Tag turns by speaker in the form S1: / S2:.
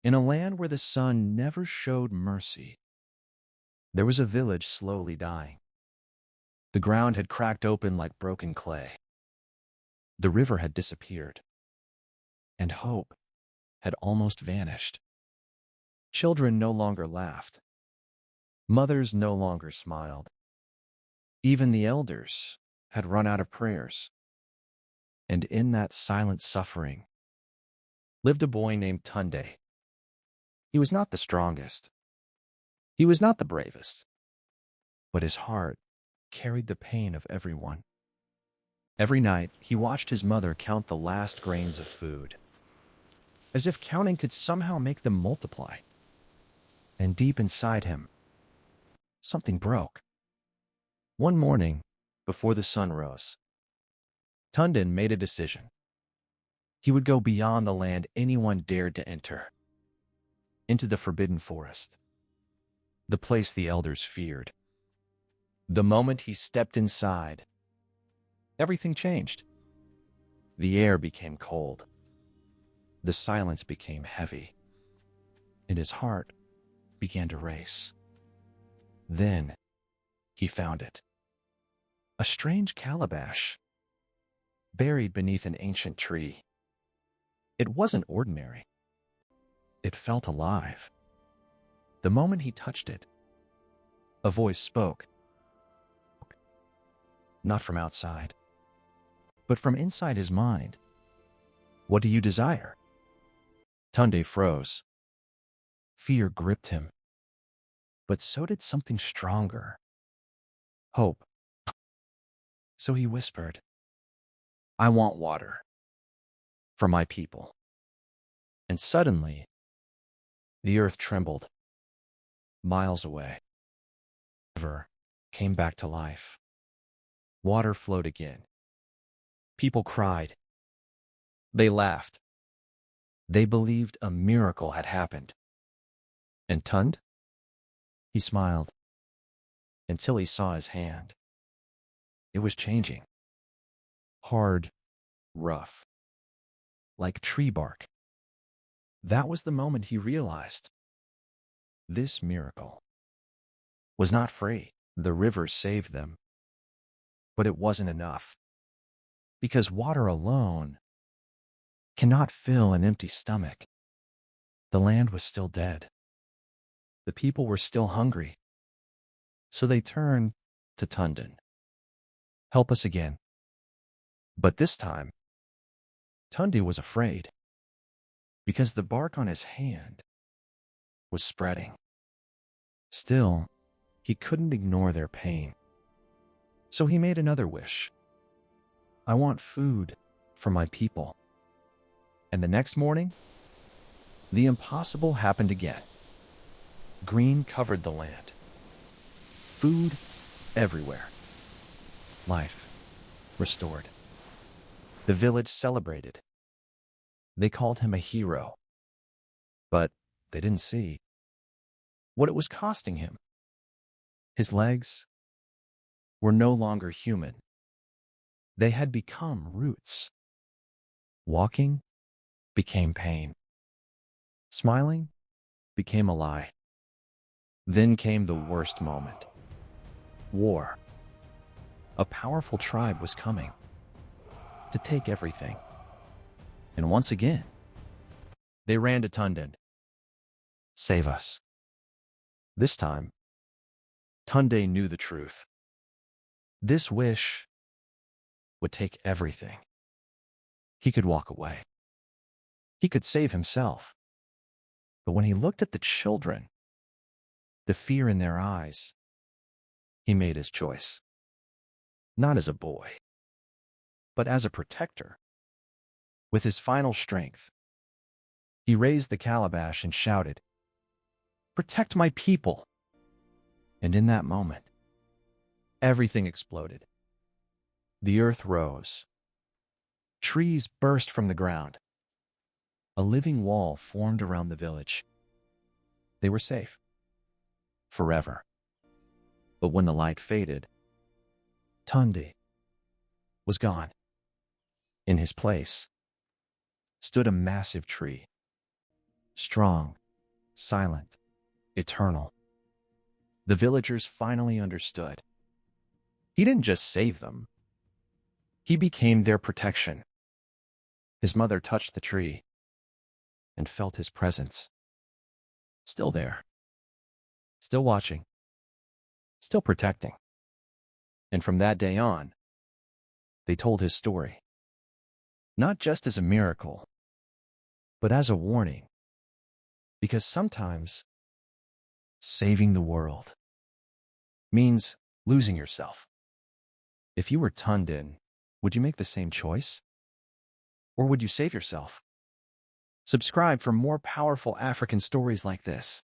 S1: In a land where the sun never showed mercy, there was a village slowly dying. The ground had cracked open like broken clay. The river had disappeared, and hope had almost vanished. Children no longer laughed. Mothers no longer smiled. Even the elders had run out of prayers. And in that silent suffering lived a boy named Tunde. He was not the strongest. He was not the bravest. But his heart carried the pain of everyone. Every night, he watched his mother count the last grains of food, as if counting could somehow make them multiply. And deep inside him, something broke. One morning, before the sun rose, Tunde made a decision. He would go beyond the land anyone dared to enter, into the forbidden forest, the place the elders feared. The moment he stepped inside, everything changed. The air became cold. The silence became heavy, and his heart began to race. Then he found it. A strange calabash, buried beneath an ancient tree. It wasn't ordinary. It felt alive. The moment he touched it, a voice spoke. Not from outside, but from inside his mind. What do you desire? Tunde froze. Fear gripped him. But so did something stronger. Hope. So he whispered, I want water. For my people. And suddenly, the earth trembled. Miles away, the river came back to life. Water flowed again. People cried. They laughed. They believed a miracle had happened. And Tunde? He smiled until he saw his hand. It was changing. Hard, rough, like tree bark. That was the moment he realized this miracle was not free. The river saved them, but it wasn't enough, because water alone cannot fill an empty stomach. The land was still dead. The people were still hungry. So they turned to Tunde. Help us again. But this time, Tunde was afraid, because the bark on his hand was spreading. Still, he couldn't ignore their pain. So he made another wish. I want food for my people. And the next morning, the impossible happened again. Green covered the land. Food everywhere. Life restored. The village celebrated. They called him a hero. But they didn't see what it was costing him. His legs were no longer human. They had become roots. Walking became pain. Smiling became a lie. Then came the worst moment. War. A powerful tribe was coming to take everything. And once again, they ran to Tunde. Save us. This time, Tunde knew the truth. This wish would take everything. He could walk away. He could save himself. But when he looked at the children, the fear in their eyes, he made his choice. Not as a boy, but as a protector. With his final strength, he raised the calabash and shouted, Protect my people! And in that moment, everything exploded. The earth rose. Trees burst from the ground. A living wall formed around the village. They were safe. Forever. But when the light faded, Tunde was gone. In his place stood a massive tree, strong, silent, eternal. The villagers finally understood. He didn't just save them. He became their protection. His mother touched the tree and felt his presence. Still there. Still watching. Still protecting. And from that day on, they told his story. Not just as a miracle, but as a warning. Because sometimes saving the world means losing yourself. If you were Tunde, would you make the same choice? Or would you save yourself? Subscribe for more powerful African stories like this.